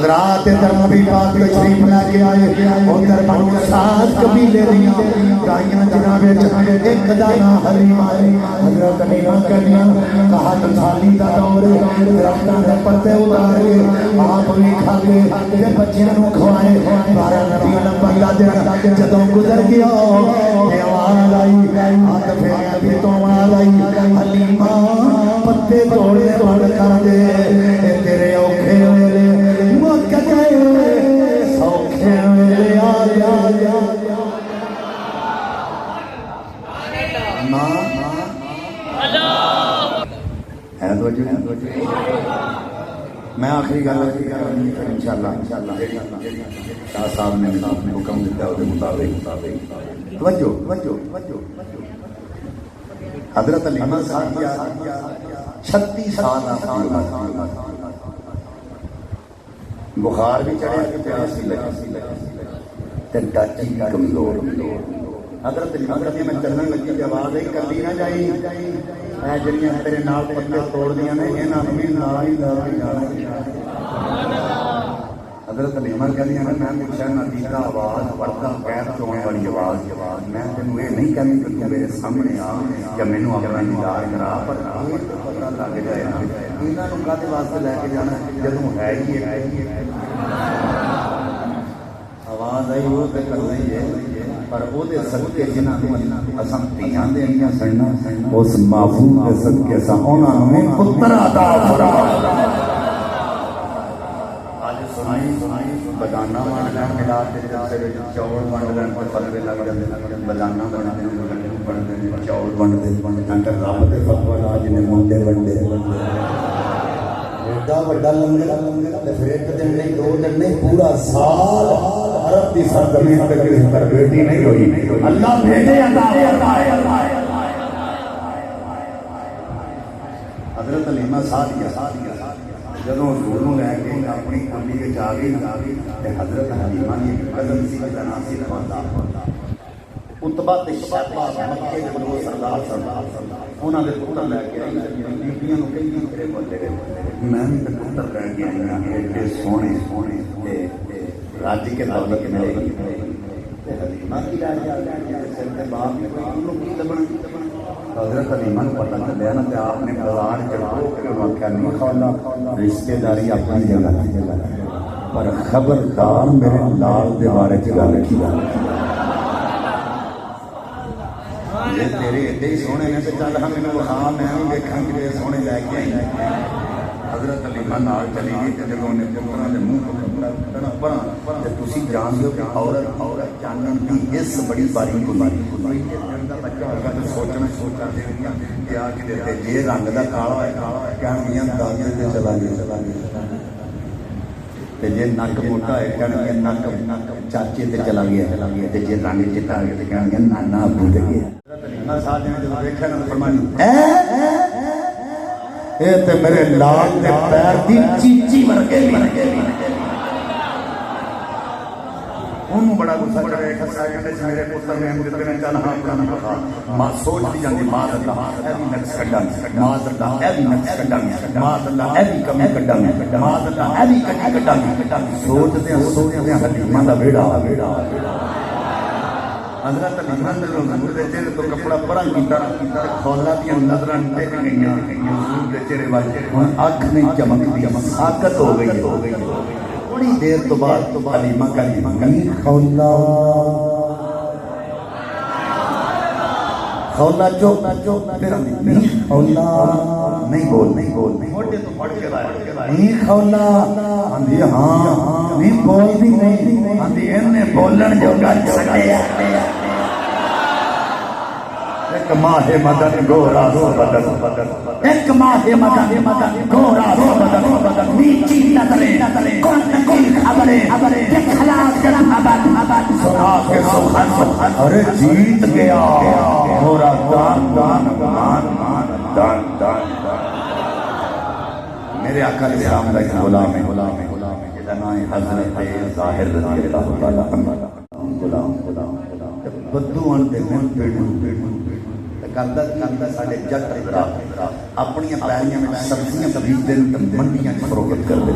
حضرات ادھر نبی پاک تشریف لے کے آئے ادھر بنو سعد قبیلے دیاں گائیاں جناب ایک دانا حلیمہ حضرت حلیمہ کہنیاں کہا تنسالی دا دور درختاں دے پتے اتار کے آپ بھی کھا کے تے بچیاں نوں کھوائے 12 نبی نمبر دا دن جدوں گزر گیا تے آواز آئی ہاتھ پھیریا بھی تو آواز آئی حلیمہ پتے توڑے بند کر دے تیرے اوکھے ویلے مک گئے سوکھے ویلے آ جا میں آخری گل انشاءاللہ شاہ صاحب نے حکم دیتا ہے مطابق توجہ حضرت حلیمہ سعدیہ 36 سال بخار بھی چڑھے پیاس بھی لگی ڈاچی کمزور حضرت حلیمہ کہتی میں چلنے لگی کہ آواز آئی کلی نہ جائی اے جڑیاں تیرے نال پتے توڑ دیاں نے انہاں نوں بھی نال ہی جانا حضرت حلیمہ کہتی ہیں میں پوچھا نبی دا آواز پڑھتا غیر تو ہونے والی آواز میں تینوں یہ نہیں کہنی کہ تو میرے سامنے آ یا مینوں اپنا دیدار کرا پر پتہ لگ جائے نا انہاں نوں کدے واسطے لے کے جانا جدوں ہے ہی آواز آئی وہ تے کرنا ہی ہے پر وہ دے صدقے جنہاں نوں اساں دھیاں دیاں سننا اس معفوظ دے صدقے اساں انہاں نوں پتر عطا فرما بدانا بننا ملا چاول بنڈ لین پلوے لگ جاتے بدانا بنتے چاول بنتے رب کے فتوی لا جن منڈے ونڈے ایڈا وڈا لنگر پھر ایک دن نہیں 2 دن نہیں پورا سال عرب کی سرزمین پہ کسی پر بیٹی نہیں ہوئی اللہ بھیجے حضرت حلیمہ سعدیہ جدوں حضور نوں لے کے اپنی کملی وچ آ گئی تے حضرت حلیمہ دی قدم سی تے نام سی خواندہ اتبا تے شیبہ مکے دے لوگ سردار انہاں دے پتر لے کے آئی بیبییاں نوں کہندی تیرے بولے میں بھی پتر لے کے آئی ہاں ایڈے سونے تے راج کے دولت ملے گی تے حلیمہ کی راج سر تے باپ نے انہوں کی لبنا حضرت حلیمہ کو پتہ چلیا نا تے آپ نے بازار چڑھو کہ واقعہ نہیں کھولا رشتہ داری اپنی جگہ پر خبردار میرے لال دے بارے چ گل کی یہ تیرے ایڈے ہی سونے نے تے چل ہم انہوں ہاں میں بھی دیکھاں کہ یہ سونے لے کے آئی حضرت حلیمہ نال چلی گئی تے جدوں نے پتراں دے منہ پڑا تے تسی جان دو کہ عورت جانن دی اس بڑی باریک ہوندی بچہ ہوگا تو سوچنا کہ آ کے دیتے جی رنگ دا کالا ہے کیا میاں دادے تے چلا گیا تے جے نک موٹا ہے کہنگے نک چاچے تے چلا گیا تے جے رنگ چٹا ہے تے کہنگے نانا ابو تے گیا حضرت حلیمہ صاحب نے جب دیکھا نا فرمایا اے تے میرے لال دے پیر دی چیچی ورگے انہوں بڑا غصہ چڑھے خسا کہنے سے میرے پتر میں ہم دیتے ہیں چل ہاں کھانا پکا ماں سوچ دی جاندی ماذ اللہ اے بھی نقص کڈانگ ماذ اللہ اے بھی نقص کڈانگ ماذ اللہ اے بھی کمی کڈانگ ماذ اللہ اے بھی کمی کڈانگ سوچتے ہیں حلیمہ دا بیڑا حضرت حلیمہ نے حضور دے چہرے تو کپڑا پرا کیتا کھولا دی نظراں ٹک گئیاں حضور دے چہرے والے ہن اکھ نہیں چمکدی ساکت ہو گئی تھوڑی دیر تو بعد حلیمہ کہی خولا چوک پھر خولا نہیں بول موٹے تو پڑھ کے نہیں خولا آندھی ہاں نہیں بول دی نہیں آندھی انہیں بولن جو گا چھڑے ایک ماہ مدن گورا سو بدن ایک ماہ مدن گورا سو بدن نیچی نظریں کون خبریں خلاف جنم ابد سنا کے سخن ارے جیت گیا گورا دان میرے آقا علیہ السلام کا ایک غلام ہے جدا نام حضرت ظاہر رضی اللہ تعالی عنہ غلام بدو ان دے من پیڑ کردا ساڈے جٹ حضرات اپنی پیلیاں وچ سبزیاں بیجدے تے منڈیاں وچ فروخت کردے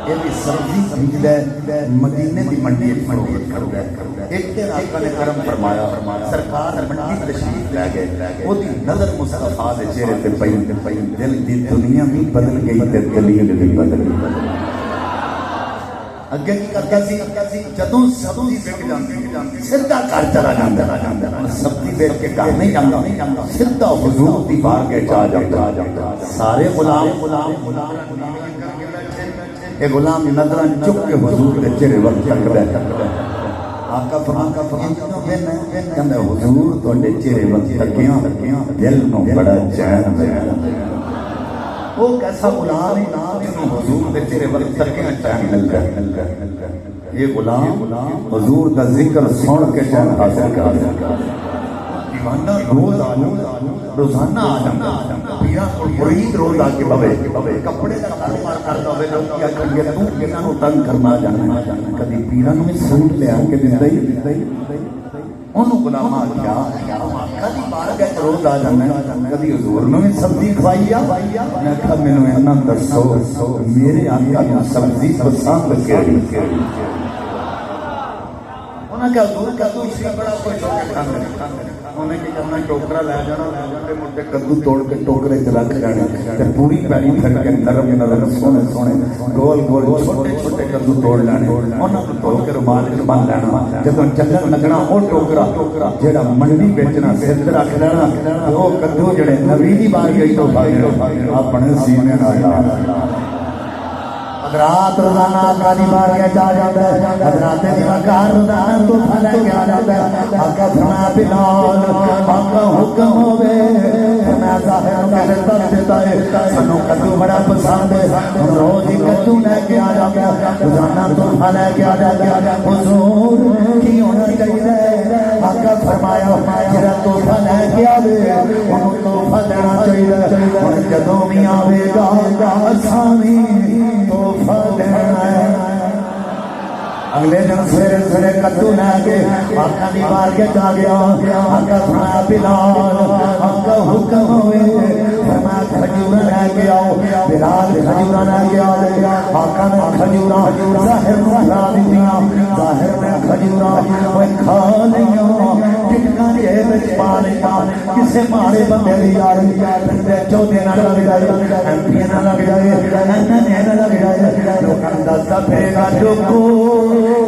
یہ بھی سبزی بیجدا مدینے دی منڈی وچ فروخت کردا ایک دن آقا نے کرم فرمایا سرکار منڈی تشریف لے گئے او دی نظر مصطفیٰ دے چہرے تے پئی دل دی دنیا بھی بدل گئی تے دلیل بھی بدل گئی اگے کی کرتا سی جدوں سبزی وک جاندی سیدھا گھر چلا جاندا سبزی ویچ کے گھر نہیں جاندا سیدھا حضور دی بارگاہ چ آ جاندا سارے غلام اے غلام نظراں چک کے حضور دے چہرے ول تکدا آقا فرماتا کہندا حضور تواڈے چہرے ول تکیاں دل نو بڑا چین ملیا وہ کیسا غلام ہے جنہوں حضور دے چہرے ول تکیاں چین ملدا یہ غلام حضور دا ذکر سن کے چین حاصل کردا دیوانہ روزانہ آ جاندا پیرا مرید روز آ کے بوے کپڑے دا کاروبار کردا ہوے لوگ کیا کہندے تو کنا نو تنگ کرنا جاننا کبھی پیرا نو سوٹ لے آ کے دیندا ہی انہوں غلام آکھیا کبھی بارگاہ روز آ جانا کبھی حضور نو سبزی کھوائی میں کہا مینوں انہاں دسو میرے آقا نو سبزی پسند کیڑی انہاں کہا حضور کا تو اسی بڑا کوئی کھانا انہیں کہ جب میں ٹوکرا لے جانا مجھے کدو توڑ کے ٹوکرے چ رکھ جانا پوری پیڑی پھر کے نرم نرم سونے گول گول چھوٹے چھوٹے کدو توڑ لینے انہوں کو توڑ کے رومال وچ بن لینا جب چلن لگنا وہ ٹوکرا جہاں منڈی بیچنا سر تے رکھ لینا وہ کدو جڑے نبی دی بارگاہ تو اپنے سینے نال حضرات روزانہ آقا دی بارگاہ جا جاتا ہے حضرات دیوانکار روزانہ تو پھلے کے آ جاتا ہے آقا فرمایا بلال آقا حکم ہوئے میں ظاہر میرے دل دیتا ہے سنو کدو بڑا پسند ہے روز ہی کدو لے کے آ جاتا ہے روزانہ تو پھلے کے آ جاتا ہے حضور کی ہونا چاہیے آقا فرمایا جرا تو پھلے کے آوے انہوں تو پھلینا چاہیے اور جدوں بھی آوے گا اسامی تو اگلے دن سویرے سویرے کدو لے کے آقا دی بارگاہ جا گیا آقا فرمایا بلال آقا حکم ہوئے فرمایا کھجورا لے کے آؤ بلال کھجورا لے کے آؤ آقا نے کھجورا ظاہر میں کھا دیا ظاہر میں کھجورا وہ کھا لیا ٹکا یہ بچ پا لیا کسے مارے بندے دی یار بندے چودے نہ لگ جائے ایم پی نہ لگ جائے نہ لگ جائے لوکاں دسدا پھرے گا ڈوکو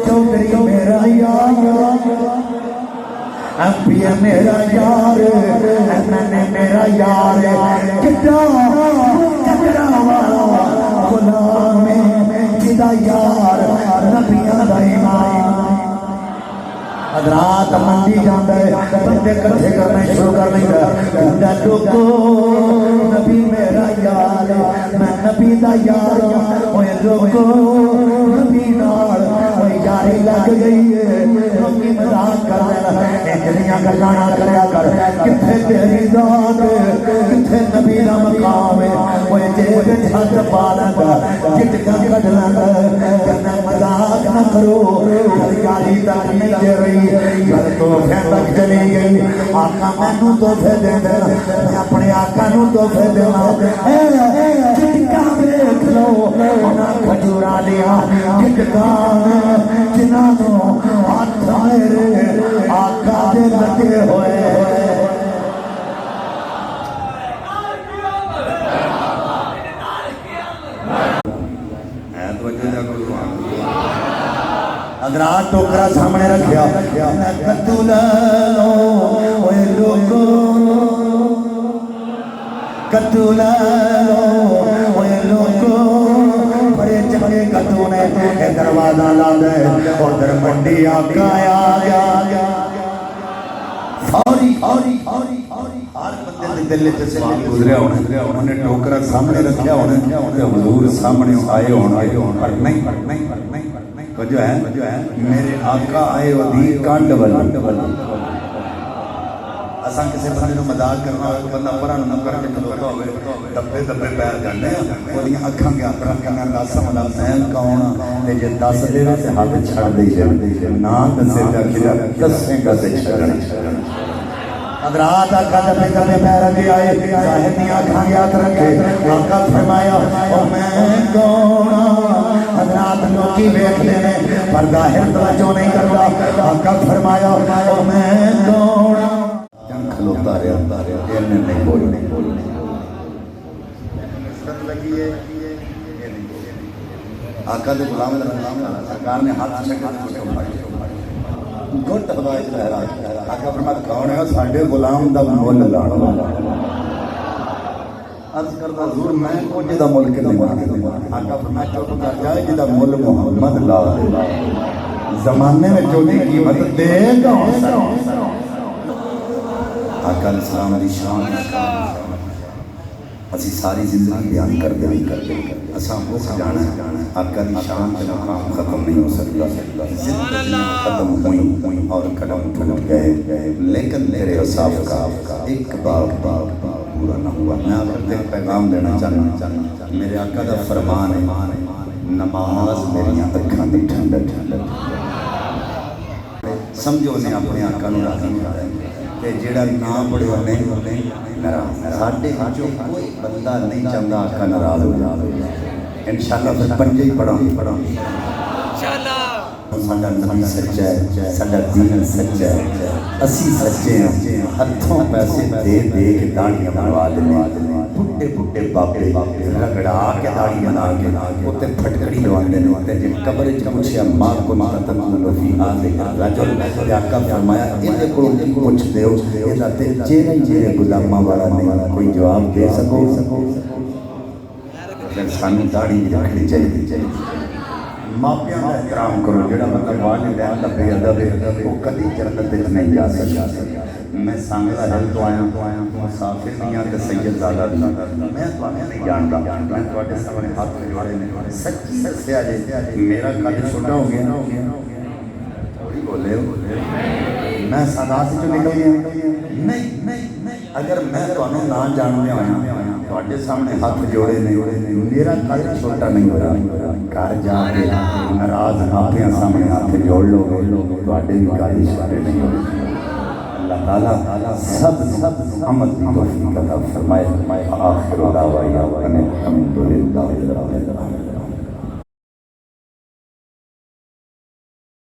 چودھری میرا یار ایم پی میرا یار میرا یار کٹا والا غلام جدا یار نبیاں دا ایمان حضرات منڈی جاندے بندے کٹھے کرنے شروع کر دیندا کہندا ٹوکو نبی میرا یار میں نبی دا یار اوے لوکو نبی نال اوے یاری لگ گئی ہے لوکی مذاق کر رہے ہیں جڑیاں گلاں نہ کریا کر کتھے تیری ذات کتھے نبی دا مقام ہے اوے جیب وچ ہاتھ پا لیندا چٹکا کڈ لیندا کہنا مذاق نہ کرو یاری تک نہیں دے رہی گل تحفے تک چلی گئی آقا مینوں تحفے دے دینا میں اپنے آقا نوں تحفے دینا چٹکا ویکھ لو انہاں کھجوراں لیا چٹکا جنہاں نوں ہاتھ میرے آقا دے لگے ہوئے حضرات ٹوکرا سامنے رکھیا کدو لے لو اوے لوگو کدو لے لو اوے لوگو بڑے چنگے کدو نے دروازہ لا دے ادھر منڈی آقا آ گیا فوری ہر بندے دے دل وچ سوال گزریا ہونا انہوں نے ٹوکرا سامنے رکھیا ہونا تے حضور سامنے آئے ہونا پر نہیں وجہ ہے میرے آقا آئے ودی کانڈ والا اساں کسے بندے نوں مذاق کرنا ہوئے بندہ پرا نہ کر کے کھلوتا ہوئے دبے دبے پیر جانے اودیاں اکھاں گیا اپنا کہنا دس والا میں کون تے جے دس دے تے ہاتھ چھڑ دے نا دسے تے کھڑا دسے گا تے چھڑن حضرات آقا دبے دبے پیر اگے آئے ظاہر نہیں آنکھاں یاد رکھے آقا فرمایا او میں کون حضرات لوگی ویکھدے نے پر ظاہر توجہ نہیں کرتا آقا فرمایا او میں کون جن کھلوتا رہتا رہے نہیں بولنے لگی ہے آقا دے غلام سرکار نے ہاتھ شکل کو پھاڑی گھٹ ہوائی لہرا آقا فرمایا کون ہے ساڈے غلام دا مول لانا والا عرض کردا حضور میں کو جدا مول کے نہیں آقا فرمایا چپ کر جائے جدا مول محمد لا زمانے میں جو دی قیمت دے گا آقا السلام دی شان اسی ساری زندگی بیان کر دے اساں وہ جانا آقا دی شان تے مقام ختم نہیں ہو سکتا زندگی ختم ہوئی اور قدم ٹوٹ گئے لیکن تیرے اصحاب کا ایک باب پورا نہ ہوا میں آپ کو ایک پیغام دینا چاہتا میرے آقا دا فرمان ہے نماز میری اکھاں دی ٹھنڈک سمجھو نے اپنے آقا نو راضی کر تے جیڑا نہ پڑھے نہیں ساڈے وچوں کوئی بندہ نہیں چاہتا آقا ناراض ہو جائے انشاءاللہ پھر پنجے ہی پڑھاں انشاءاللہ ساڈا نبی سچا ہے ساڈا دین سچا ہے اسی سچے ہیں ہتھوں پیسے دے کے داڑیاں بنوا لینے بڈھے بڈھے باپے رگڑا کے داڑھی بنا کے اوتے پھٹکڑی لواندے نے تے جے قبر وچ پوچھیا ماں کو تتمنو فی ذکر رجل آقا فرمایا ایدے کولوں کی پوچھ دیو ایدا تے چہرہ ہی میرے غلاماں والا نہیں کوئی جواب دے سکو پھر سانوں داڑھی بھی رکھنی چاہیے ماپیاں کا احترام کرو جڑا مطلب والدین دا بے ادب ہے وہ کدی جنت وچ نہیں جا سکتا میں سانگلا ہل تو آیا مسافر نہیں تے سید زادہ میں توانے نہیں جاندا میں تواڈے سامنے ہاتھ جوڑے نے سچی دسیا جے میرا قد چھوٹا ہو گیا تھوڑی بولے میں سادات چ نکل گیا نہیں اگر میں تانوں نہ جاننے آیا تواڈے سامنے ہاتھ جوڑے نے میرا قد چھوٹا نہیں ہو رہا گھر جا کے ناراض اپنے سامنے ہاتھ جوڑ لو تواڈے بھی قد چھوٹے نہیں ہو رہے اللہ تعالیٰ سب عمل کی توفیق عطا فرمائے آخر دعوانا الحمدللہ رب العالمین